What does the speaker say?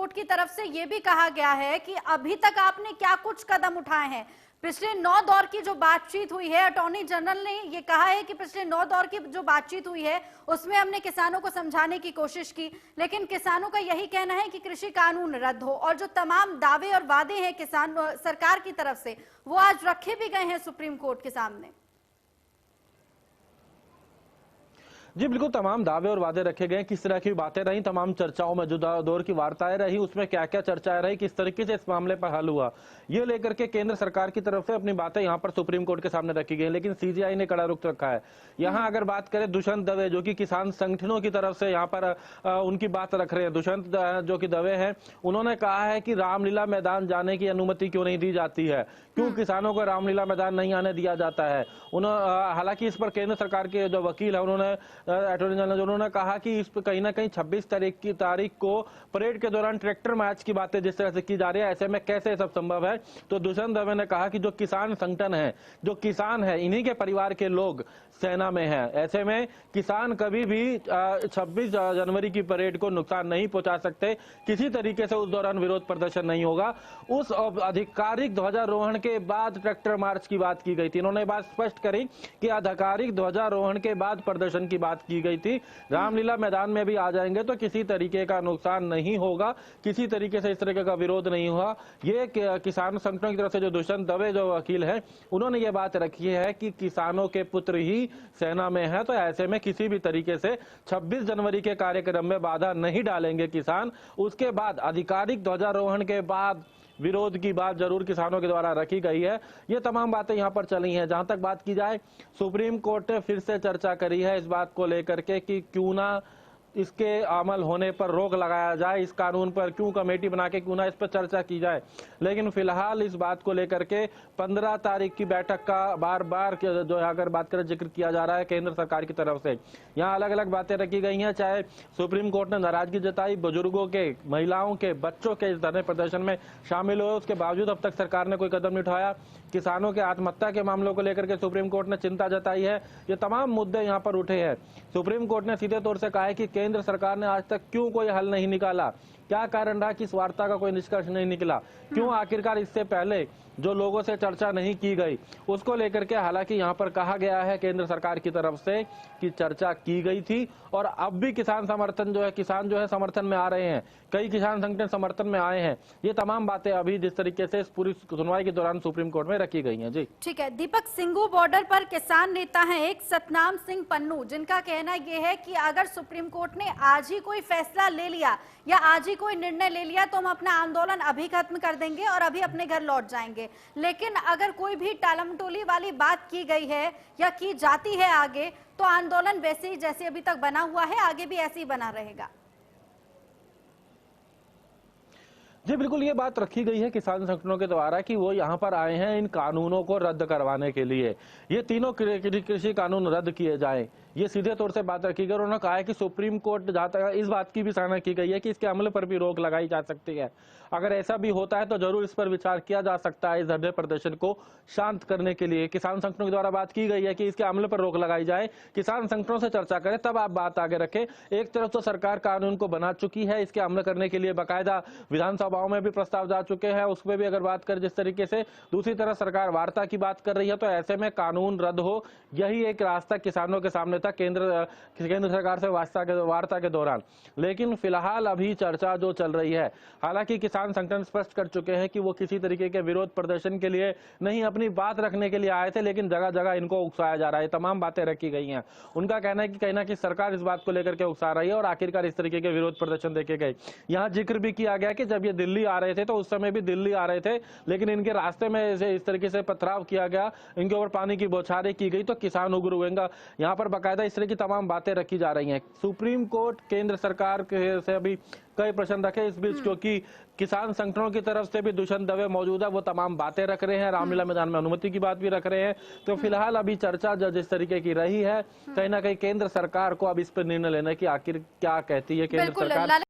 Court की तरफ से ये भी कहा गया है कि अभी तक आपने क्या कुछ कदम उठाए हैं। पिछले 9 दौर की जो बातचीत हुई है, अटॉर्नी जनरल ने ये कहा है कि पिछले 9 दौर की जो बातचीत हुई है उसमें हमने किसानों को समझाने की कोशिश की, लेकिन किसानों का यही कहना है कि कृषि कानून रद्द हो, और जो तमाम दावे और वादे हैं किसान सरकार की तरफ से वो आज रखे भी गए हैं सुप्रीम कोर्ट के सामने। जी बिल्कुल, तमाम दावे और वादे रखे गए, किस तरह की बातें रही, तमाम चर्चाओं में जो दौर की वार्ताएं रही उसमें क्या क्या चर्चाएं रही, किस तरीके से इस मामले पर हल हुआ, ये लेकर के केंद्र सरकार की तरफ से अपनी बातें यहां पर सुप्रीम कोर्ट के सामने रखी गई। लेकिन सीजीआई ने कड़ा रुख रखा है। यहां अगर बात करें दुष्यंत दवे, जो कि किसान संगठनों की तरफ से यहाँ पर उनकी बात रख रहे हैं, दुष्यंत जो कि दवे हैं, उन्होंने कहा है कि रामलीला मैदान जाने की अनुमति क्यों नहीं दी जाती है, क्यों किसानों को रामलीला मैदान नहीं आने दिया जाता है। हालांकि इस पर केंद्र सरकार के जो वकील है उन्होंने अटॉर्नी जनरल उन्होंने कहा कि इस पर कहीं ना कहीं 26 तारीख को परेड के दौरान ट्रैक्टर मैच की बातें जिस तरह से की जा रही है, ऐसे में कैसे सब संभव है। तो दुष्यंत दवे ने कहा कि जो किसान संगठन है, जो किसान है, इन्हीं के परिवार के लोग सेना में हैं, ऐसे में किसान कभी भी 26 जनवरी की परेड को नुकसान नहीं पहुंचा सकते, किसी तरीके से उस दौरान विरोध प्रदर्शन नहीं होगा। उस आधिकारिक ध्वजारोहण के बाद ट्रैक्टर मार्च की बात की गई थी। इन्होंने बात स्पष्ट करी कि आधिकारिक ध्वजारोहण के बाद प्रदर्शन की बात की गई थी, रामलीला मैदान में भी आ जाएंगे तो किसी तरीके का नुकसान नहीं होगा, किसी तरीके से इस तरीके का विरोध नहीं हुआ। ये किसान संगठनों की तरफ से जो दुष्यंत दवे जो वकील है उन्होंने ये बात रखी है कि किसानों के पुत्र ही सेना में है, तो ऐसे में किसी भी तरीके से 26 जनवरी के कार्यक्रम में बाधा नहीं डालेंगे किसान। उसके बाद आधिकारिक ध्वजारोहण के बाद विरोध की बात जरूर किसानों के द्वारा रखी गई है। ये तमाम बातें यहां पर चली हैं। जहां तक बात की जाए, सुप्रीम कोर्ट ने फिर से चर्चा करी है इस बात को लेकर के कि क्यों ना इसके अमल होने पर रोक लगाया जाए, इस कानून पर क्यों कमेटी बना के क्यों ना इस पर चर्चा की जाए। लेकिन फिलहाल इस बात को लेकर के 15 तारीख की बैठक का बार बार जो अगर बात करें जिक्र किया जा रहा है केंद्र सरकार की तरफ से। यहाँ अलग अलग बातें रखी गई हैं, चाहे सुप्रीम कोर्ट ने नाराजगी जताई, बुजुर्गों के, महिलाओं के, बच्चों के इस धरने प्रदर्शन में शामिल हुए, उसके बावजूद अब तक सरकार ने कोई कदम नहीं उठाया। किसानों के आत्महत्या के मामलों को लेकर के सुप्रीम कोर्ट ने चिंता जताई है। ये तमाम मुद्दे यहाँ पर उठे हैं। सुप्रीम कोर्ट ने सीधे तौर से कहा है कि केंद्र सरकार ने आज तक क्यों कोई हल नहीं निकाला, क्या कारण रहा कि इस वार्ता का कोई निष्कर्ष नहीं निकला, क्यों आखिरकार इससे पहले जो लोगों से चर्चा नहीं की गई, उसको लेकर के हालांकि यहां पर कहा गया है केंद्र सरकार की तरफ से कि चर्चा की गई थी और अब भी किसान जो है समर्थन में आ रहे हैं, कई किसान संगठन समर्थन में आए हैं। ये तमाम बातें अभी जिस तरीके से इस पूरी सुनवाई के दौरान सुप्रीम कोर्ट में रखी गई हैं। जी ठीक है दीपक, सिंगू बॉर्डर पर किसान नेता हैं एक सतनाम सिंह पन्नू, जिनका कहना यह है कि अगर सुप्रीम कोर्ट ने आज ही कोई फैसला ले लिया या आज ही कोई निर्णय ले लिया तो हम अपना आंदोलन अभी खत्म कर देंगे और अभी अपने घर लौट जाएंगे। लेकिन अगर कोई भी टालमटोली वाली बात की गई है या की जाती है आगे, तो आंदोलन वैसे ही जैसे अभी तक बना हुआ है आगे भी ऐसे ही बना रहेगा। जी बिल्कुल, ये बात रखी गई है किसान संगठनों के द्वारा कि वो यहाँ पर आए हैं इन कानूनों को रद्द करवाने के लिए, ये तीनों कृषि कानून रद्द किए जाएं, ये सीधे तौर से बात रखी गई। उन्होंने कहा है कि सुप्रीम कोर्ट जाता है, इस बात की भी सराहना की गई है कि इसके अमल पर भी रोक लगाई जा सकती है। अगर ऐसा भी होता है तो जरूर इस पर विचार किया जा सकता है, इस धरने प्रदर्शन को शांत करने के लिए। किसान संगठनों के द्वारा बात की गई है कि इसके अमल पर रोक लगाई जाए, किसान संगठनों से चर्चा करें, तब आप बात आगे रखें। एक तरफ तो सरकार कानून को बना चुकी है, इसके अमल करने के लिए बाकायदा विधानसभाओं में भी प्रस्ताव जा चुके हैं, उसमें भी अगर बात करें जिस तरीके से, दूसरी तरफ सरकार वार्ता की बात कर रही है, तो ऐसे में कानून रद्द हो, यही एक रास्ता किसानों के सामने था केंद्र सरकार से वार्ता के दौरान। लेकिन फिलहाल अभी चर्चा जो चल रही है, हालांकि किसान संगठन स्पष्ट कर चुके हैं कि वो किसी तरीके के विरोध प्रदर्शन के लिए नहीं, अपनी बात रखने के लिए आए थे, लेकिन जगह जगह इनको उकसाया जा रहा है, तमाम बातें रखी गई हैं। उनका कहना है कि कहीं ना कहीं सरकार इस बात को लेकर के उकसा रही है और आखिरकार इस तरीके के विरोध प्रदर्शन देखे गए। यहाँ जिक्र भी किया गया कि जब ये दिल्ली आ रहे थे तो उस समय भी दिल्ली आ रहे थे, लेकिन इनके रास्ते में इस तरीके से पथराव किया गया, इनके ऊपर पानी की बौछारें की गई तो किसान उग्र हुए। यहाँ पर बाकायदा इस तरह की तमाम बातें रखी जा रही हैं। सुप्रीम कोर्ट केंद्र सरकार से अभी कई प्रश्न रखे इस बीच, क्योंकि किसान संगठनों की तरफ से भी दुष्यंत दवे मौजूद है, वो तमाम बातें रख रहे हैं, रामलीला मैदान में अनुमति की बात भी रख रहे हैं। तो फिलहाल अभी चर्चा जिस तरीके की रही है, कहीं ना कहीं केंद्र सरकार को अब इस पर निर्णय लेने की आखिर क्या कहती है केंद्र सरकार।